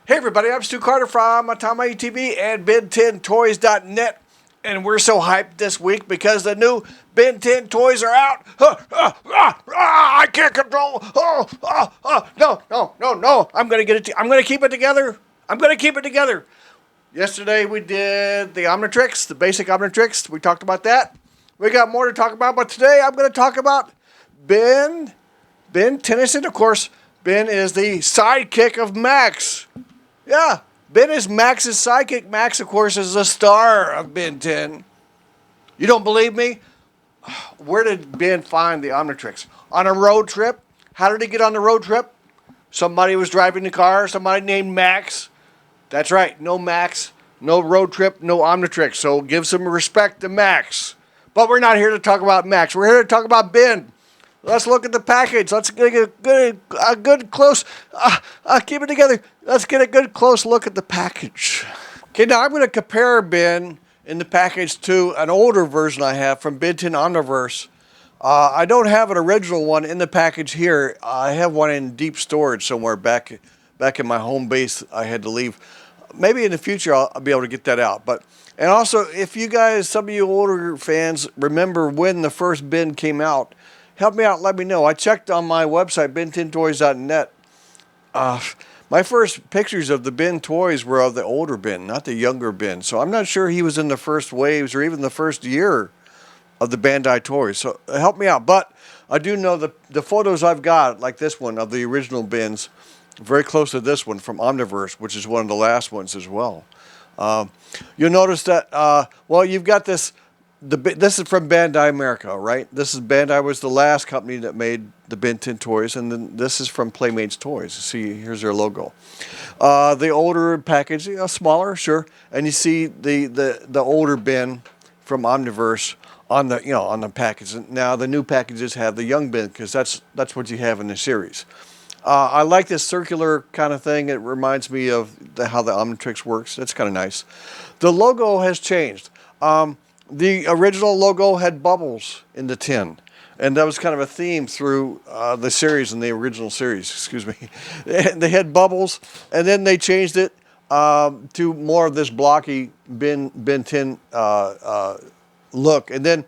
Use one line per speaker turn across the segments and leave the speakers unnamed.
Hey everybody, I'm Stu Carter from Atamaii TV and Ben10Toys.net, and we're so hyped this week because the new Ben 10 toys are out. I can't control. No. I'm gonna get it. I'm gonna keep it together. Yesterday we did the Omnitrix, the basic Omnitrix. We talked about that. We got more to talk about, but today I'm going to talk about Ben Tennyson. Of course, Ben is the sidekick of Max. Yeah, Ben is Max's sidekick. Max, of course, is the star of Ben 10. You don't believe me? Where did Ben find the Omnitrix? On a road trip. How did he get on the road trip? Somebody was driving the car. Somebody named Max. That's right. No Max, no road trip, no Omnitrix. So give some respect to Max. But we're not here to talk about Max. We're here to talk about Ben. Let's look at the package. Let's get a good close. Keep it together. Let's get a good close look at the package. Okay, now I'm going to compare Ben in the package to an older version I have from Ben 10 Omniverse. I don't have an original one in the package here. I have one in deep storage somewhere back in my home base. I had to leave. Maybe in the future I'll be able to get that out. And also, if you guys, some of you older fans, remember when the first Ben came out, help me out, let me know. I checked on my website, Ben10Toys.net. My first pictures of the Ben toys were of the older Ben, not the younger Ben. So I'm not sure he was in the first waves or even the first year of the Bandai toys. So help me out. But I do know the photos I've got, like this one of the original Bens, very close to this one from Omniverse, which is one of the last ones as well. You'll notice that, well, you've got this. This is from Bandai America, right? Bandai was the last company that made the Ben 10 toys, and then this is from Playmates Toys. See, here's their logo. The older package, smaller, sure, and you see the older Ben from Omniverse on the package. Now the new packages have the young Ben because that's what you have in the series. I like this circular kind of thing. It reminds me of how the Omnitrix works. That's kind of nice. The logo has changed. The original logo had bubbles in the tin, and that was kind of a theme through the series, in the original series, excuse me. They had bubbles, and then they changed it to more of this blocky Ben 10 look. And then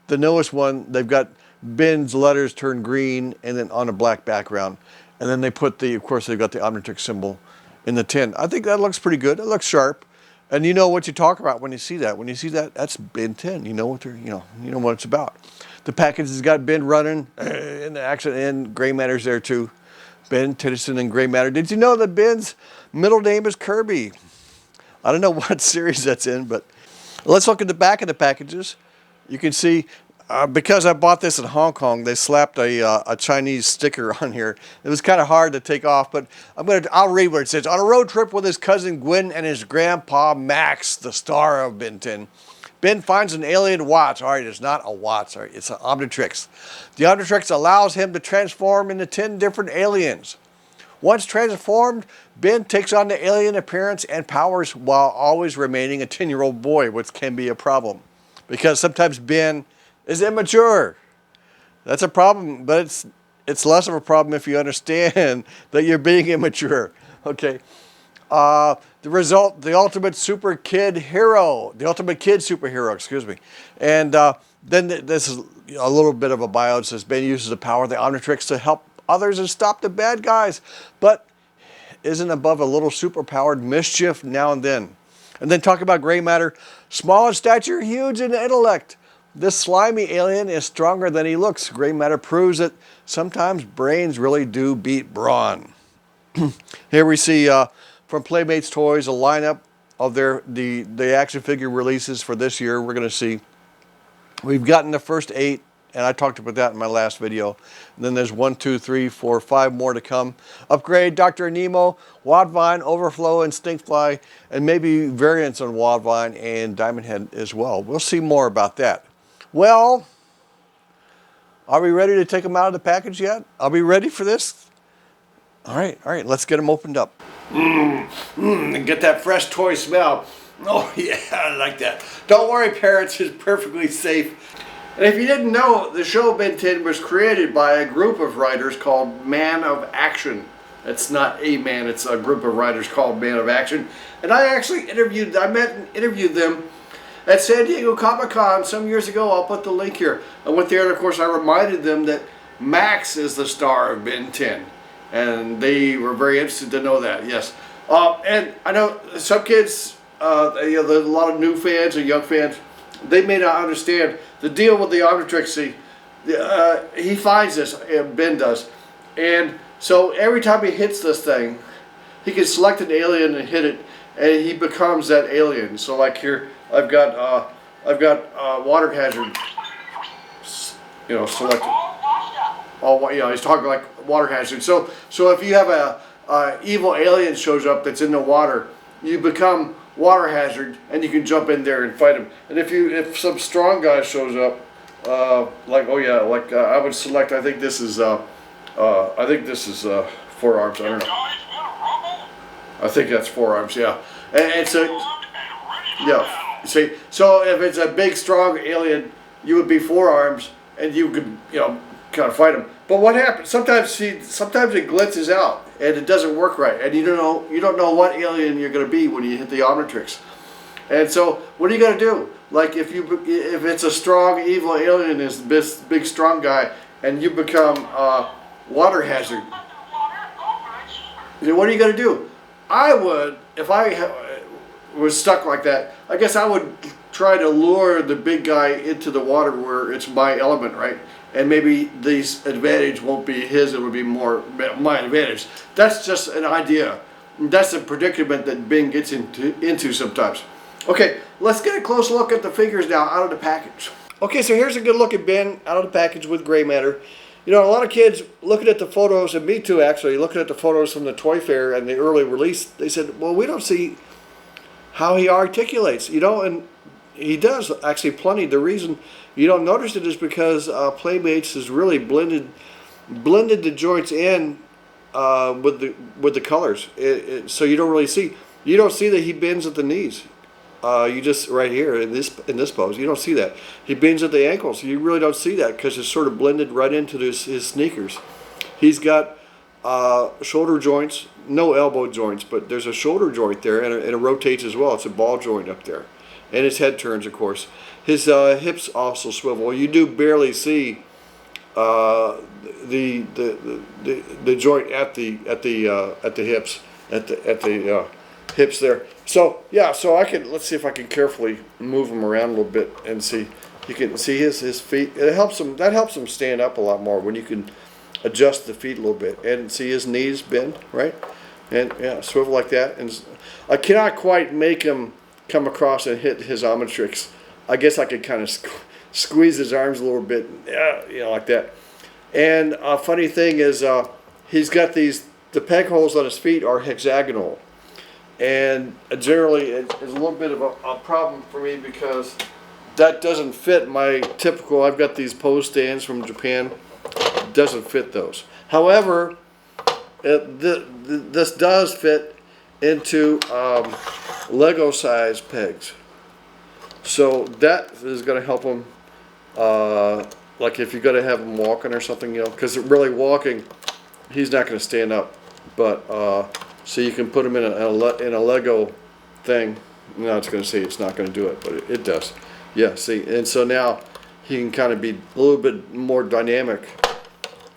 the newest one, they've got Ben's letters turned green and then on a black background. And then they put of course, they've got the Omnitrix symbol in the tin. I think that looks pretty good. It looks sharp. And you know what you talk about when you see that. When you see that, that's Ben 10. You know what you know what it's about. The package has got Ben running in the action, and Gray Matter's there too. Ben Tennyson and Gray Matter. Did you know that Ben's middle name is Kirby? I don't know what series that's in, but let's look at the back of the packages. You can see, because I bought this in Hong Kong, they slapped a Chinese sticker on here. It was kind of hard to take off, but I'll read what it says. On a road trip with his cousin Gwen and his grandpa Max, the star of Ben 10, Ben finds an alien watch. All right, it's not a watch. All right, it's an Omnitrix. The Omnitrix allows him to transform into 10 different aliens. Once transformed, Ben takes on the alien appearance and powers while always remaining a 10-year-old boy, which can be a problem because sometimes Ben is immature. That's a problem, but it's less of a problem if you understand that you're being immature. Okay. The result, the ultimate kid superhero, excuse me. And then this is a little bit of a bio. It says Ben uses the power of the Omnitrix to help others and stop the bad guys, but isn't above a little superpowered mischief now and then. And then talk about Gray Matter, small in stature, huge in intellect. This slimy alien is stronger than he looks. Gray Matter proves that sometimes brains really do beat brawn. Here we see from Playmates Toys a lineup of the action figure releases for this year. We're going to see. We've gotten the first 8, and I talked about that in my last video. And then there's 1, 2, 3, 4, 5 more to come. Upgrade, Dr. Nemo, Wadvine, Overflow, and Stinkfly, and maybe variants on Wadvine and Diamond Head as well. We'll see more about that. Well, are we ready to take them out of the package yet? Are we ready for this? All right, let's get them opened up. And get that fresh toy smell. Oh yeah, I like that. Don't worry, parents, it's perfectly safe. And if you didn't know, the show Ben 10 was created by a group of writers called Man of Action. It's not a man, it's a group of writers called Man of Action. And I actually met and interviewed them at San Diego Comic-Con some years ago. I'll put the link here. I went there and of course I reminded them that Max is the star of Ben 10. And they were very interested to know that, yes. And I know some kids, there's a lot of new fans or young fans, they may not understand the deal with the Omnitrix. See, he finds this, Ben does. And so every time he hits this thing, he can select an alien and hit it, and he becomes that alien. So like here, I've got water hazard, selected. Oh, he's talking like water hazard. So if you have a evil alien shows up that's in the water, you become water hazard, and you can jump in there and fight him. And if some strong guy shows up, I would select. I think this is 4 arms. I don't know. I think that's 4 arms. Yeah, and so yeah. See, so if it's a big strong alien, you would be 4 arms, and you could kind of fight him. But what happens? Sometimes it glitzes out and it doesn't work right, and you don't know what alien you're going to be when you hit the Omnitrix. And so what are you going to do? Like if it's a strong evil alien is this big strong guy, and you become water hazard. What are you going to do? I would, if I was stuck like that, I guess I would try to lure the big guy into the water where it's my element, right? And maybe this advantage won't be his, it would be more my advantage. That's just an idea. That's a predicament that Ben gets into sometimes. Okay, let's get a close look at the figures now out of the package. Okay, so here's a good look at Ben out of the package with gray matter. A lot of kids looking at the photos, and me too actually, looking at the photos from the Toy Fair and the early release, they said, well, we don't see how he articulates, and he does actually plenty. The reason you don't notice it is because Playmates has really blended the joints in with the colors. So you don't really see. You don't see that he bends at the knees. You just right here in this pose, you don't see that. He bends at the ankles. You really don't see that because it's sort of blended right into his sneakers. He's got shoulder joints, no elbow joints, but there's a shoulder joint there, and it rotates as well. It's a ball joint up there. And his head turns, of course. His hips also swivel. You do barely see the joint at the hips, at the hips there. So yeah, let's see if I can carefully move him around a little bit and see. You can see his feet. That helps him stand up a lot more when you can adjust the feet a little bit and see his knees bend, right? And yeah, swivel like that. And I cannot quite make him come across and hit his Omnitrix. I guess I could kind of squeeze his arms a little bit, like that. And a funny thing is, he's got the peg holes on his feet are hexagonal. And generally, it's a little bit of a problem for me because that doesn't fit my typical, I've got these pose stands from Japan, doesn't fit those. However, this does fit into Lego size pegs. So that is going to help him, like if you're going to have him walking or something, because really walking, he's not going to stand up. But so you can put him in a Lego thing. No, it's going to say it's not going to do it, but it does. Yeah, see, and so now he can kind of be a little bit more dynamic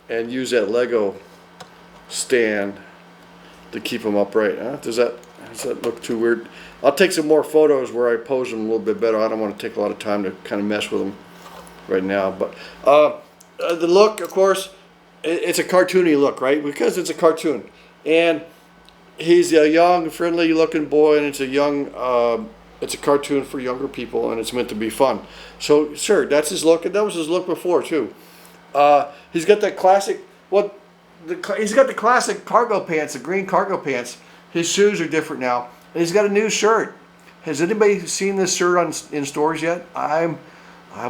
and use that Lego stand to keep him upright. Does that look too weird? I'll take some more photos where I pose him a little bit better. I don't want to take a lot of time to kind of mess with him right now. But the look, of course, it's a cartoony look, right? Because it's a cartoon. And he's a young, friendly-looking boy, and it's a cartoon for younger people, and it's meant to be fun. So, sure, that's his look, and that was his look before, too. He's got that classic, he's got the classic cargo pants, the green cargo pants. His shoes are different now. And he's got a new shirt. Has anybody seen this shirt in stores yet? I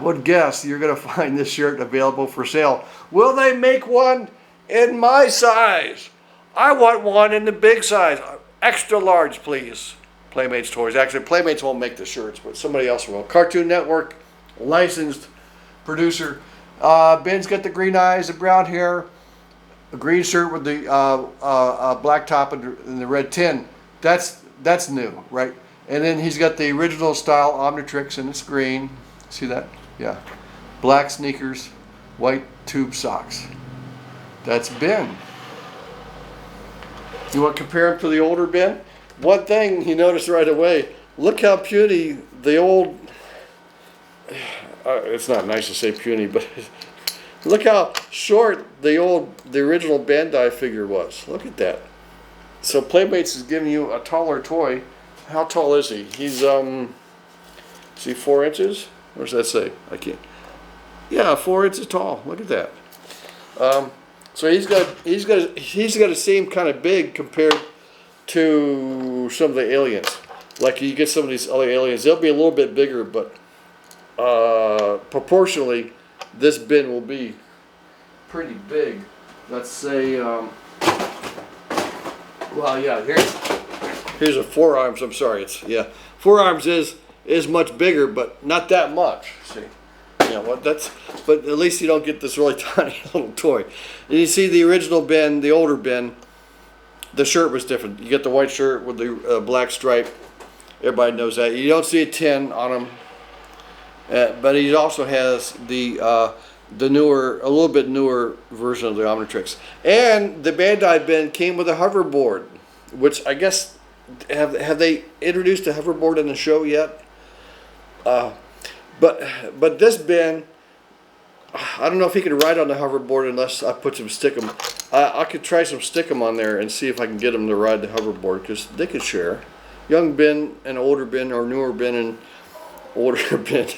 would guess you're going to find this shirt available for sale. Will they make one in my size? I want one in the big size. Extra large, please. Playmates Toys. Actually, Playmates won't make the shirts, but somebody else will. Cartoon Network, licensed producer. Ben's got the green eyes, the brown hair. a green shirt with the black top and the red tin. That's new, right? And then he's got the original style Omnitrix, and it's green. See that? Yeah. Black sneakers, white tube socks. That's Ben. You want to compare him to the older Ben? One thing you notice right away, look how puny the old, it's not nice to say puny, but look how short the original Bandai figure was. Look at that. So Playmates is giving you a taller toy. How tall is he? He's, is he 4 inches? What does that say? I can't. Yeah, 4 inches tall. Look at that. So he's got to seem kind of big compared to some of the aliens. Like you get some of these other aliens, they'll be a little bit bigger, but proportionally, this bin will be pretty big. Let's say, well, yeah, here's a forearms. I'm sorry, forearms is much bigger, but not that much. See. Yeah, well, but at least you don't get this really tiny little toy. And you see the original Ben, the older Ben, the shirt was different. You get the white shirt with the black stripe. Everybody knows that. You don't see a tin on him, but he also has the newer, a little bit newer version of the Omnitrix. And the Bandai Ben came with a hoverboard, which I guess have they introduced a hoverboard in the show yet? But this Ben, I don't know if he can ride on the hoverboard unless I put some stickum. I could try some stickum on there and see if I can get him to ride the hoverboard, because they could share. Young Ben and older Ben, or newer Ben and older Ben.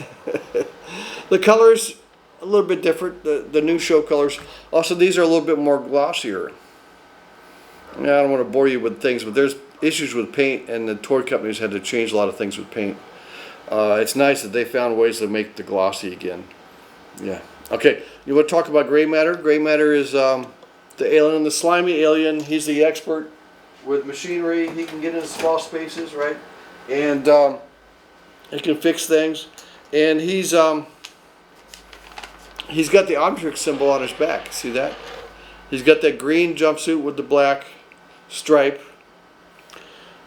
The colors a little bit different. The new show colors. Also, these are a little bit more glossier. I don't want to bore you with things, but there's issues with paint, and the toy companies had to change a lot of things with paint. It's nice that they found ways to make the glossy again. Yeah. Okay, you want to talk about gray matter? Gray matter is the alien, the slimy alien. He's the expert with machinery. He can get into small spaces, right? And he can fix things. And he's got the Omnitrix symbol on his back. See that? He's got that green jumpsuit with the black stripe.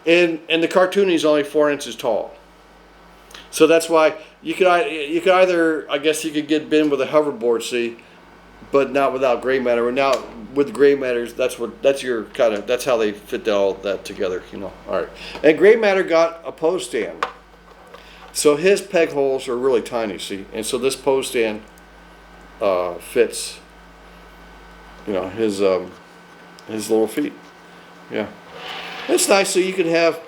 And the cartoon, he's only 4 inches tall. So that's why you could either, I guess you could get Ben with a hoverboard, see, but not without gray matter. And now with gray matters, that's how they fit all that together, you know. All right. And gray matter got a pose stand. So his peg holes are really tiny, see, and so this pose stand fits, you know, his little feet. Yeah, it's nice. So you can have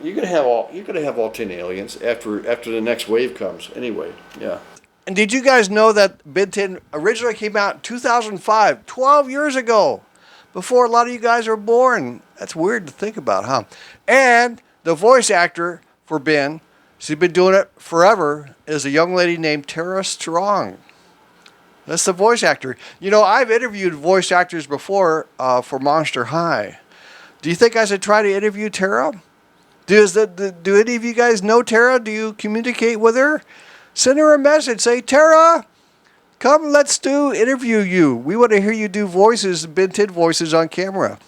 you can have all 10 aliens after the next wave comes. Anyway, yeah.
And did you guys know that Ben 10 originally came out in 2005, 12 years ago, before a lot of you guys were born? That's weird to think about, huh? And the voice actor for Ben, she's been doing it forever, is a young lady named Tara Strong. That's the voice actor. You know, I've interviewed voice actors before for Monster High. Do you think I should try to interview Tara? Do any of you guys know Tara? Do you communicate with her? Send her a message. Say, Tara, come, let's interview you. We want to hear you do voices, Ben 10 voices on camera.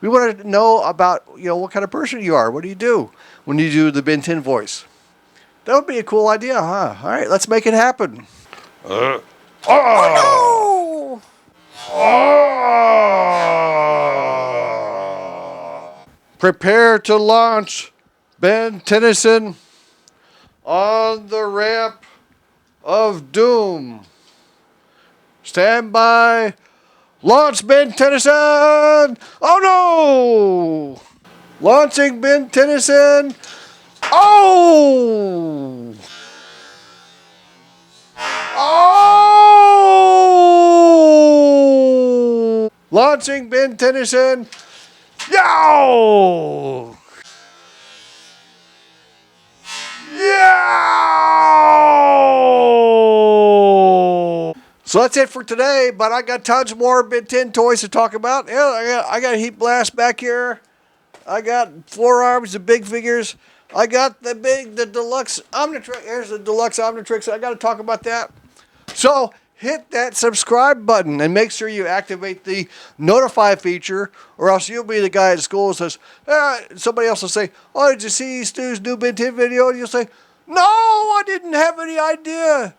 We want to know about, you know, what kind of person you are. What do you do when you do the Ben 10 voice? That would be a cool idea, huh? All right, let's make it happen.
Oh
no!
Prepare to launch Ben Tennyson on the ramp of doom. Stand by. Launch Ben Tennyson! Oh no! Launching Ben Tennyson. Oh! Oh! Launching Ben Tennyson. Yow! Yow! So that's it for today, but I got tons more Ben 10 toys to talk about. Yeah, I got a Heat Blast back here. I got forearms, the big figures. I got the deluxe Omnitrix. Here's the deluxe Omnitrix. I got to talk about that. So
hit that subscribe button and make sure you activate the notify feature, or else you'll be the guy at school who says, somebody else will say, oh, did you see Stu's new Ben 10 video? And you'll say, no, I didn't have any idea.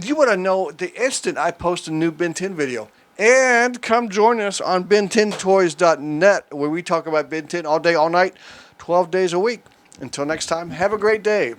You want to know the instant I post a new Ben 10 video. And come join us on ben10toys.net, where we talk about Ben 10 all day, all night, 12 days a week. Until next time, have a great day.